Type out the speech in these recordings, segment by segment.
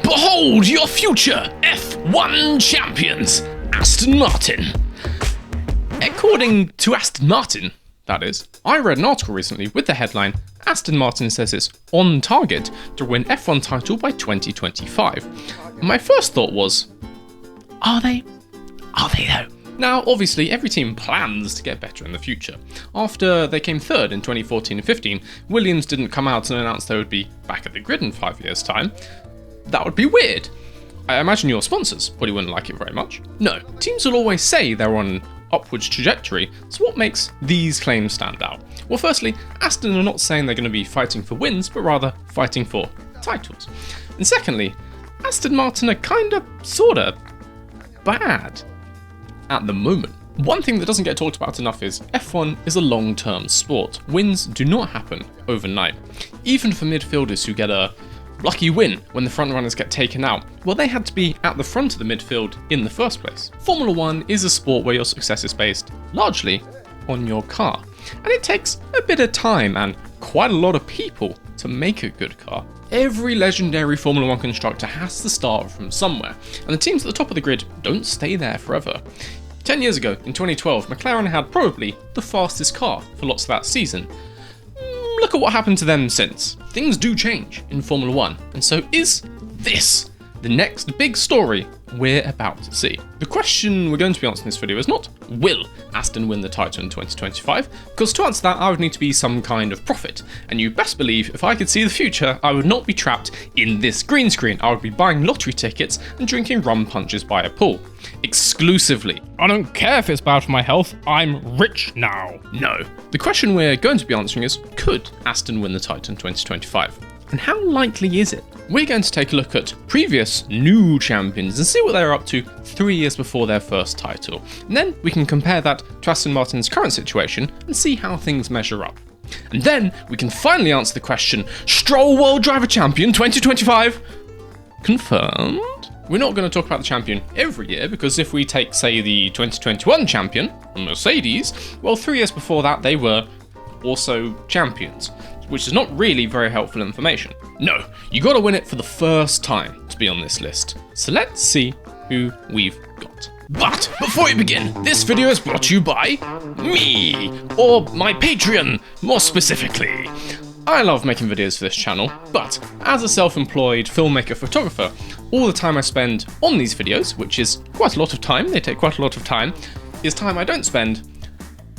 Behold your future F1 champions, Aston Martin. According to Aston Martin, that is, I read an article recently with the headline, Aston Martin says it's on target to win F1 title by 2025. My first thought was, are they? Are they though? Now, obviously, every team plans to get better in the future. After they came third in 2014 and 15, Williams didn't come out and announce they would be back at the grid in 5 years' time. That would be weird. I imagine your sponsors probably wouldn't like it very much. No, teams will always say they're on an upwards trajectory, so what makes these claims stand out? Well, firstly, Aston are not saying they're going to be fighting for wins, but rather fighting for titles. And secondly, Aston Martin are kinda, sorta, bad at the moment. One thing that doesn't get talked about enough is F1 is a long-term sport. Wins do not happen overnight. Even for midfielders who get a lucky win when the front runners get taken out, well, they had to be at the front of the midfield in the first place. Formula 1 is a sport where your success is based largely on your car, and it takes a bit of time and quite a lot of people to make a good car. Every legendary Formula 1 constructor has to start from somewhere, and the teams at the top of the grid don't stay there forever. 10 years ago, in 2012, McLaren had probably the fastest car for lots of that season. Look at what happened to them since. Things do change in Formula 1, and so is this the next big story we're about to see? The question we're going to be answering in this video is not, will Aston win the title in 2025? Because to answer that, I would need to be some kind of prophet, and you best believe if I could see the future, I would not be trapped in this green screen. I would be buying lottery tickets and drinking rum punches by a pool. Exclusively. I don't care if it's bad for my health, I'm rich now. No. The question we're going to be answering is, could Aston win the title in 2025? And how likely is it? We're going to take a look at previous new champions and see what they're up to 3 years before their first title. And then we can compare that to Aston Martin's current situation and see how things measure up. And then we can finally answer the question, Stroll World Driver Champion 2025? Confirmed? We're not going to talk about the champion every year, because if we take, say, the 2021 champion, Mercedes, well, 3 years before that they were also champions, which is not really very helpful information. No, you gotta win it for the first time to be on this list. So let's see who we've got. But before we begin, this video is brought to you by me, or my Patreon, more specifically. I love making videos for this channel, but as a self-employed filmmaker photographer, all the time I spend on these videos, which is quite a lot of time, they take quite a lot of time, is time I don't spend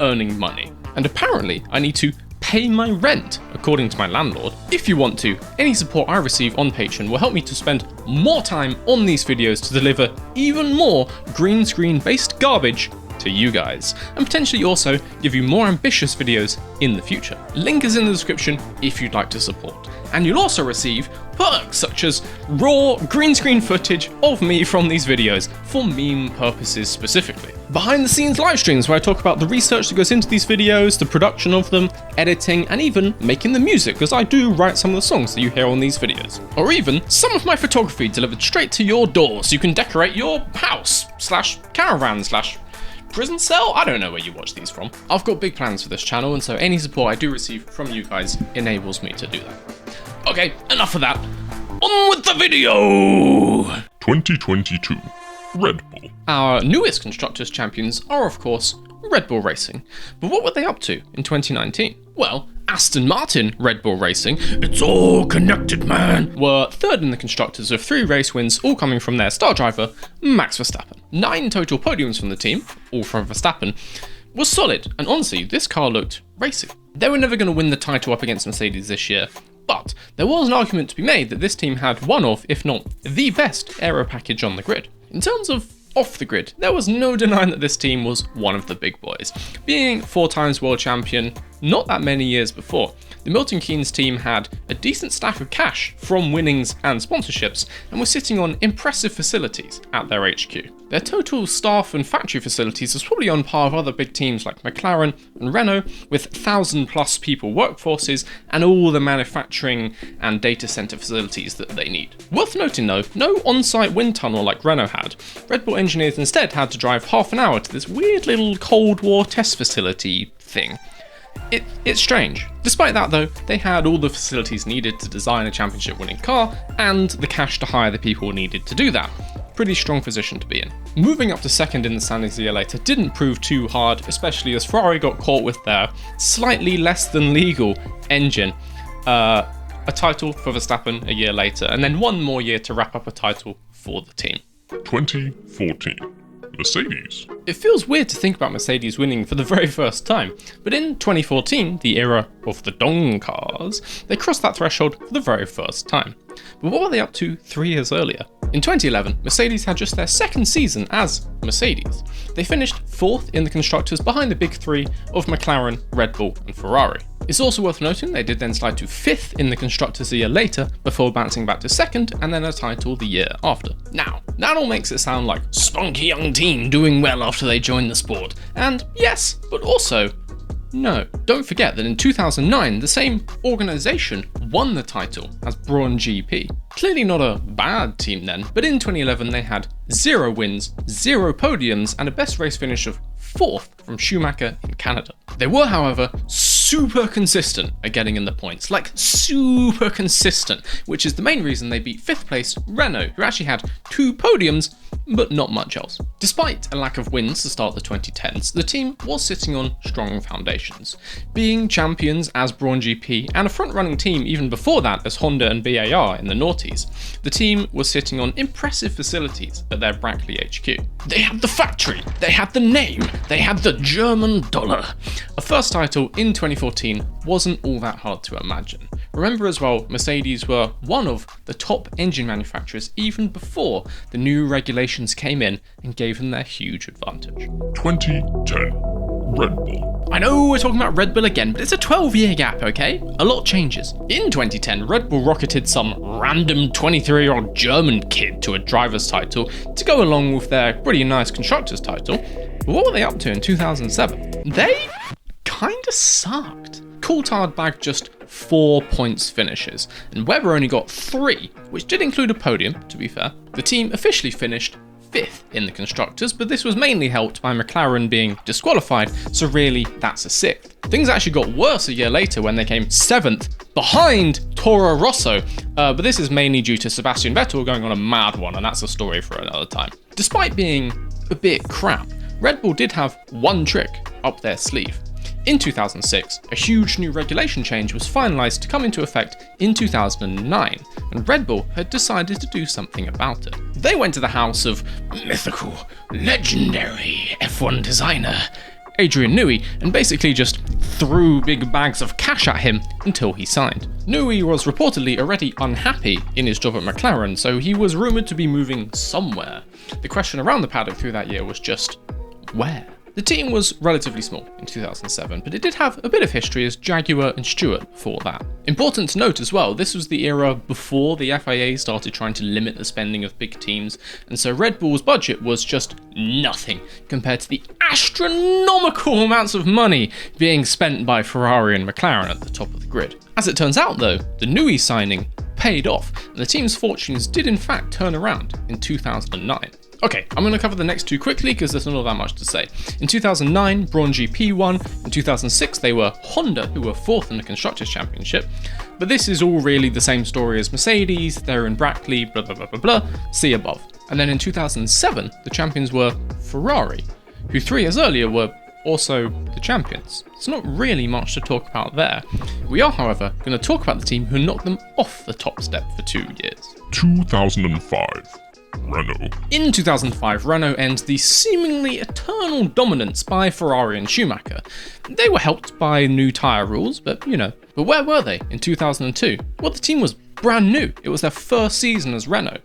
earning money. And apparently I need to pay my rent, according to my landlord. If you want to, any support I receive on Patreon will help me to spend more time on these videos to deliver even more green screen based garbage to you guys, and potentially also give you more ambitious videos in the future. Link is in the description if you'd like to support. And you'll also receive perks such as raw green screen footage of me from these videos for meme purposes specifically. Behind the scenes live streams where I talk about the research that goes into these videos, the production of them, editing, and even making the music, because I do write some of the songs that you hear on these videos. Or even some of my photography delivered straight to your door so you can decorate your house / caravan / prison cell? I don't know where you watch these from. I've got big plans for this channel, and so any support I do receive from you guys enables me to do that. Okay, enough of that. On with the video! 2022 Red Bull. Our newest Constructors champions are, of course, Red Bull Racing. But what were they up to in 2019? Well, Aston Martin Red Bull Racing, it's all connected, man, were third in the Constructors with 3 race wins, all coming from their star driver, Max Verstappen. 9 total podiums from the team, all from Verstappen, was solid, and honestly, this car looked racing. They were never going to win the title up against Mercedes this year, but there was an argument to be made that this team had one of, if not the best, aero package on the grid. In terms of off the grid, there was no denying that this team was one of the big boys. Being 4 times world champion not that many years before, the Milton Keynes team had a decent stack of cash from winnings and sponsorships and were sitting on impressive facilities at their HQ. Their total staff and factory facilities was probably on par with other big teams like McLaren and Renault, with 1,000+ people workforces and all the manufacturing and data center facilities that they need. Worth noting though, no on-site wind tunnel like Renault had. Red Bull engineers instead had to drive half an hour to this weird little Cold War test facility thing. It's strange. Despite that though, they had all the facilities needed to design a championship winning car and the cash to hire the people needed to do that. Pretty strong position to be in. Moving up to second in the standings a year later didn't prove too hard, especially as Ferrari got caught with their slightly less than legal engine. A title for Verstappen a year later, and then one more year to wrap up a title for the team. 2014. Mercedes. It feels weird to think about Mercedes winning for the very first time, but in 2014, the era of the Dong cars, they crossed that threshold for the very first time. But what were they up to 3 years earlier? In 2011, Mercedes had just their second season as Mercedes. They finished 4th in the constructors behind the big three of McLaren, Red Bull and Ferrari. It's also worth noting they did then slide to 5th in the constructors a year later before bouncing back to 2nd and then a title the year after. Now, that all makes it sound like spunky young team doing well after they joined the sport. And yes, but also no. Don't forget that in 2009, the same organisation won the title as Brawn GP. Clearly not a bad team then, but in 2011 they had 0 wins, 0 podiums, and a best race finish of 4th from Schumacher in Canada. They were, however, super consistent at getting in the points, like super consistent, which is the main reason they beat 5th place Renault, who actually had 2 podiums, but not much else. Despite a lack of wins to start the 2010s, the team was sitting on strong foundations. Being champions as Brawn GP and a front-running team even before that as Honda and BAR in the noughties, the team was sitting on impressive facilities at their Brackley HQ. They had the factory, they had the name, they had the German dollar. A first title in 2014 wasn't all that hard to imagine. Remember as well, Mercedes were one of the top engine manufacturers even before the new regulations came in and gave them their huge advantage. 2010. Red Bull. I know we're talking about Red Bull again, but it's a 12-year gap, okay? A lot changes. In 2010, Red Bull rocketed some random 23-year-old German kid to a driver's title to go along with their pretty nice constructor's title. But what were they up to in 2007? They kinda sucked. Coulthard bagged just 4 points finishes, and Webber only got 3, which did include a podium, to be fair. The team officially finished 5th in the constructors, but this was mainly helped by McLaren being disqualified, so really that's a 6th. Things actually got worse a year later when they came 7th behind Toro Rosso, but this is mainly due to Sebastian Vettel going on a mad one, and that's a story for another time. Despite being a bit crap, Red Bull did have one trick up their sleeve. In 2006, a huge new regulation change was finalised to come into effect in 2009, and Red Bull had decided to do something about it. They went to the house of mythical, legendary F1 designer Adrian Newey and basically just threw big bags of cash at him until he signed. Newey was reportedly already unhappy in his job at McLaren, so he was rumoured to be moving somewhere. The question around the paddock through that year was just, where? The team was relatively small in 2007, but it did have a bit of history as Jaguar and Stewart before that. Important to note as well, this was the era before the FIA started trying to limit the spending of big teams, and so Red Bull's budget was just nothing compared to the astronomical amounts of money being spent by Ferrari and McLaren at the top of the grid. As it turns out though, the Newey signing paid off, and the team's fortunes did in fact turn around in 2009. Okay, I'm going to cover the next 2 quickly because there's not that much to say. In 2009, Brawn GP won. In 2006, they were Honda, who were 4th in the Constructors' Championship. But this is all really the same story as Mercedes, they're in Brackley, blah blah blah blah blah, see above. And then in 2007, the champions were Ferrari, who 3 years earlier were also the champions. It's not really much to talk about there. We are, however, going to talk about the team who knocked them off the top step for 2 years. 2005. Renault. In 2005, Renault ends the seemingly eternal dominance by Ferrari and Schumacher. They were helped by new tyre rules, but But where were they in 2002? Well, the team was brand new. It was their first season as Renault.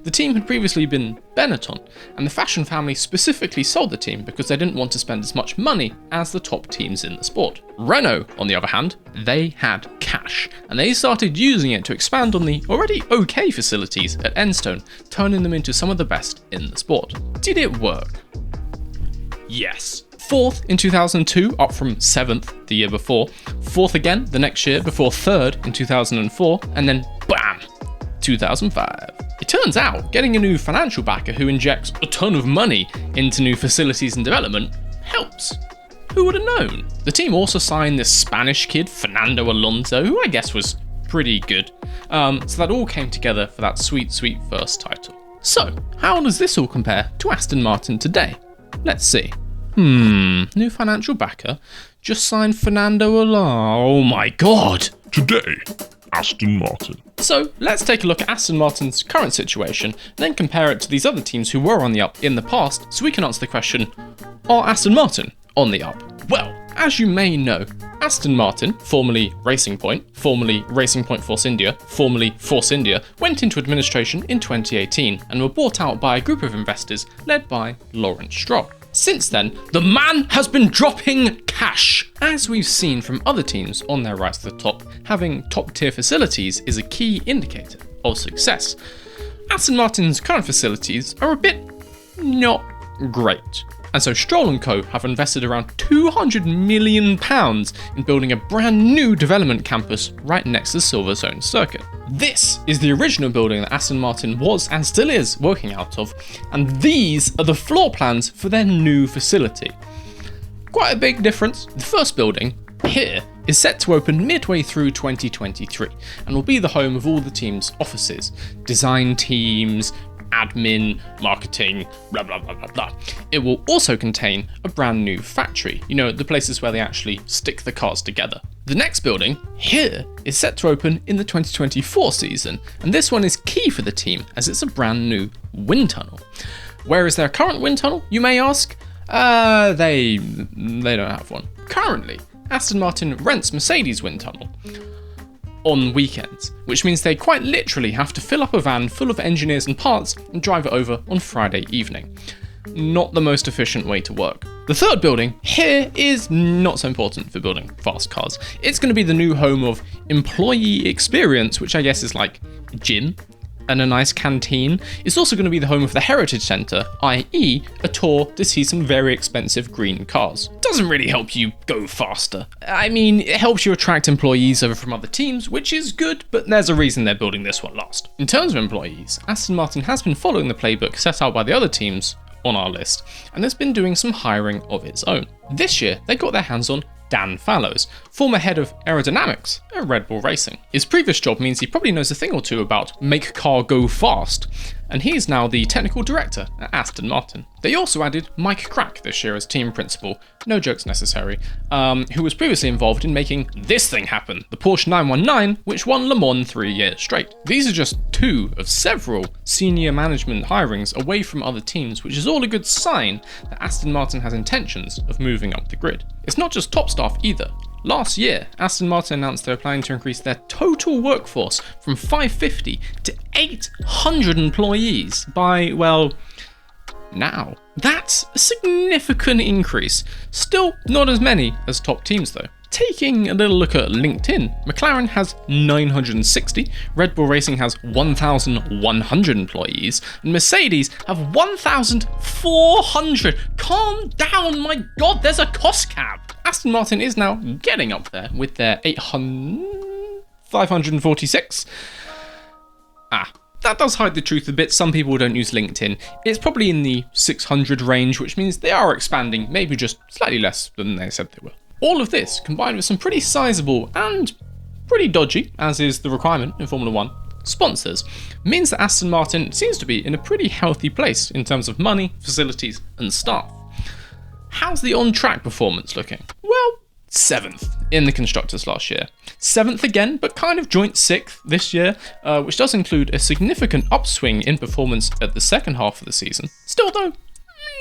The team had previously been Benetton, and the fashion family specifically sold the team because they didn't want to spend as much money as the top teams in the sport. Renault, on the other hand, they had cash, and they started using it to expand on the already okay facilities at Enstone, turning them into some of the best in the sport. Did it work? Yes. 4th in 2002, up from 7th the year before, 4th again the next year before 3rd in 2004, and then BAM! 2005. It turns out, getting a new financial backer who injects a ton of money into new facilities and development helps. Who would have known? The team also signed this Spanish kid, Fernando Alonso, who I guess was pretty good. So that all came together for that sweet, sweet first title. So, how does this all compare to Aston Martin today? Let's see. New financial backer. Just signed Fernando Alonso. Oh my god! Today, Aston Martin. So, let's take a look at Aston Martin's current situation, then compare it to these other teams who were on the up in the past, so we can answer the question, are Aston Martin on the up? Well, as you may know, Aston Martin, formerly Racing Point, formerly Racing Point Force India, formerly Force India, went into administration in 2018 and were bought out by a group of investors led by Lawrence Stroll. Since then, the man has been dropping cash. As we've seen from other teams on their rise to the top, having top-tier facilities is a key indicator of success. Aston Martin's current facilities are a bit not great. And so Stroll & Co have invested around £200 million in building a brand new development campus right next to the Silverstone circuit. This is the original building that Aston Martin was and still is working out of, and these are the floor plans for their new facility. Quite a big difference. The first building, here, is set to open midway through 2023 and will be the home of all the team's offices, design teams, admin, marketing, blah, blah, blah, blah, blah. It will also contain a brand new factory, the places where they actually stick the cars together. The next building, here, is set to open in the 2024 season, and this one is key for the team as it's a brand new wind tunnel. Where is their current wind tunnel, you may ask? They don't have one. Currently, Aston Martin rents Mercedes wind tunnel on weekends, which means they quite literally have to fill up a van full of engineers and parts and drive it over on Friday evening. Not the most efficient way to work. The third building here is not so important for building fast cars. It's going to be the new home of employee experience, which I guess is like gym and a nice canteen. It's also going to be the home of the Heritage Centre, i.e. a tour to see some very expensive green cars. Doesn't really help you go faster. I mean, it helps you attract employees over from other teams, which is good, but there's a reason they're building this one last. In terms of employees, Aston Martin has been following the playbook set out by the other teams on our list, and has been doing some hiring of its own. This year, they got their hands on Dan Fallows, former head of aerodynamics at Red Bull Racing. His previous job means he probably knows a thing or two about make car go fast, and he's now the technical director at Aston Martin. They also added Mike Crack this year as team principal, no jokes necessary, who was previously involved in making this thing happen, the Porsche 919, which won Le Mans 3 years straight. These are just two of several senior management hirings away from other teams, which is all a good sign that Aston Martin has intentions of moving up the grid. It's not just top staff either. Last year, Aston Martin announced they were planning to increase their total workforce from 550 to 800 employees by, well, now. That's a significant increase. Still not as many as top teams though. Taking a little look at LinkedIn, McLaren has 960, Red Bull Racing has 1,100 employees, and Mercedes have 1,400. Calm down, my god, there's a cost cap. Aston Martin is now getting up there with their 546. That does hide the truth a bit. Some people don't use LinkedIn. It's probably in the 600 range, which means they are expanding, maybe just slightly less than they said they were. All of this, combined with some pretty sizable and pretty dodgy, as is the requirement in Formula 1, sponsors, means that Aston Martin seems to be in a pretty healthy place in terms of money, facilities, and staff. How's the on-track performance looking? Well, 7th in the Constructors last year. 7th again, but kind of joint 6th this year, which does include a significant upswing in performance at the second half of the season. Still though,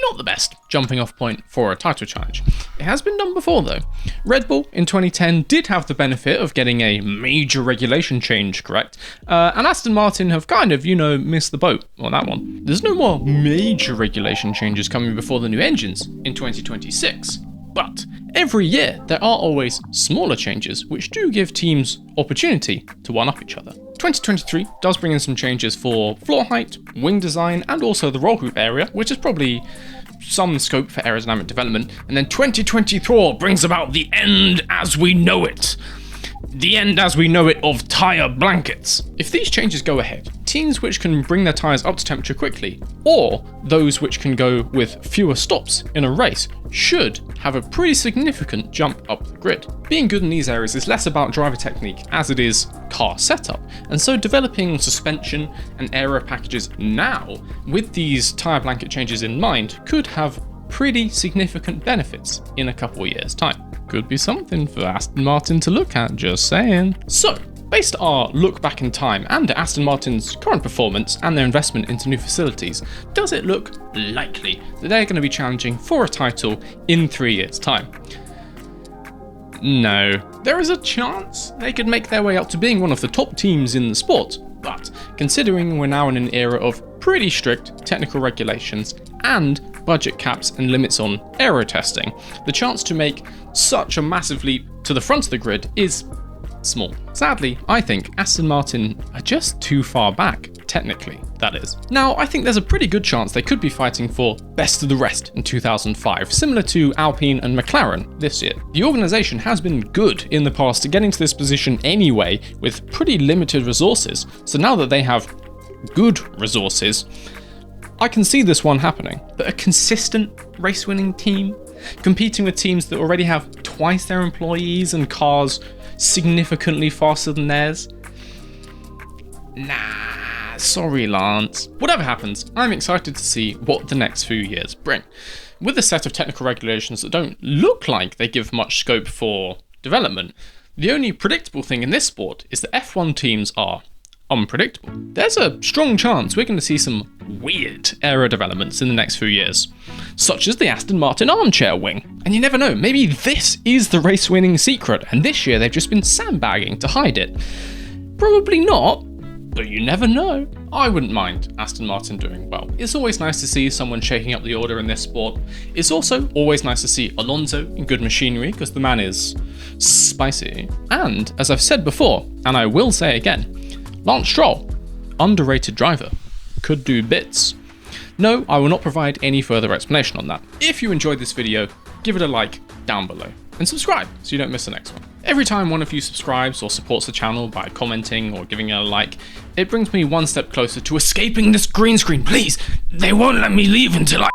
not the best jumping off point for a title challenge. It has been done before though. Red Bull in 2010 did have the benefit of getting a major regulation change correct, and Aston Martin have kind of, missed the boat on that one. There's no more major regulation changes coming before the new engines in 2026. But every year, there are always smaller changes which do give teams opportunity to one-up each other. 2023 does bring in some changes for floor height, wing design, and also the roll group area, which is probably some scope for aerodynamic development. And then 2024 brings about the end as we know it. The end as we know it of tyre blankets. If these changes go ahead, teams which can bring their tyres up to temperature quickly, or those which can go with fewer stops in a race, should have a pretty significant jump up the grid. Being good in these areas is less about driver technique as it is car setup, and so developing suspension and aero packages now, with these tyre blanket changes in mind, could have pretty significant benefits in a couple of years' time. Could be something for Aston Martin to look at, just saying. So, based on our look back in time and Aston Martin's current performance and their investment into new facilities, does it look likely that they're going to be challenging for a title in 3 years' time? No. There is a chance they could make their way up to being one of the top teams in the sport, but considering we're now in an era of pretty strict technical regulations and budget caps and limits on aero testing, the chance to make such a massive leap to the front of the grid is small. Sadly, I think Aston Martin are just too far back, technically, that is. Now, I think there's a pretty good chance they could be fighting for best of the rest in 2005, similar to Alpine and McLaren this year. The organisation has been good in the past to getting to this position anyway, with pretty limited resources, so now that they have good resources, I can see this one happening. But a consistent race-winning team, competing with teams that already have twice their employees and cars significantly faster than theirs? Nah, sorry Lance. Whatever happens, I'm excited to see what the next few years bring. With a set of technical regulations that don't look like they give much scope for development, the only predictable thing in this sport is that F1 teams are unpredictable. There's a strong chance we're going to see some weird aero developments in the next few years, such as the Aston Martin armchair wing. And you never know, maybe this is the race-winning secret, and this year they've just been sandbagging to hide it. Probably not, but you never know. I wouldn't mind Aston Martin doing well. It's always nice to see someone shaking up the order in this sport. It's also always nice to see Alonso in good machinery, because the man is spicy. And, as I've said before, and I will say again, Lance Stroll, underrated driver, could do bits. No, I will not provide any further explanation on that. If you enjoyed this video, give it a like down below and subscribe so you don't miss the next one. Every time one of you subscribes or supports the channel by commenting or giving it a like, it brings me one step closer to escaping this green screen. Please, they won't let me leave until I